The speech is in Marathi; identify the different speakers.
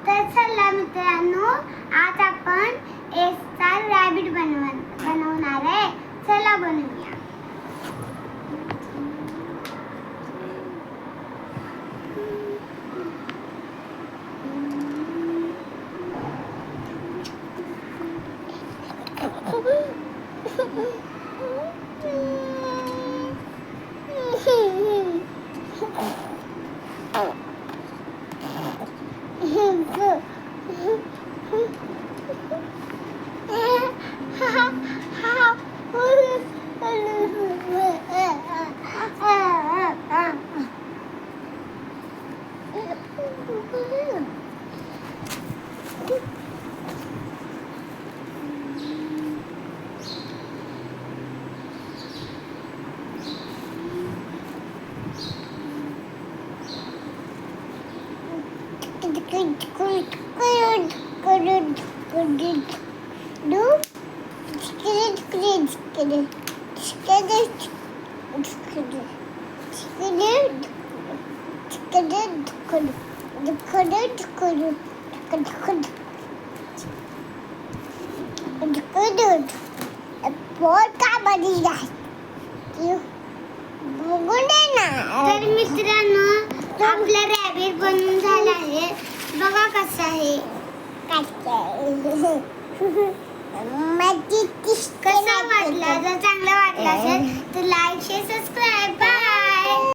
Speaker 1: तर चला मित्रांनो, आज आपण एसचा रॅबिट बनवणार आहे. चला बनवूया. तर मित्रांनो, आपला रॅबिट बनवून झाला आहे. बघा कसं आहे. कसा वाटला? जर चांगला वाटला असेल तर लाईक शेअर सबस्क्राईब. बाय.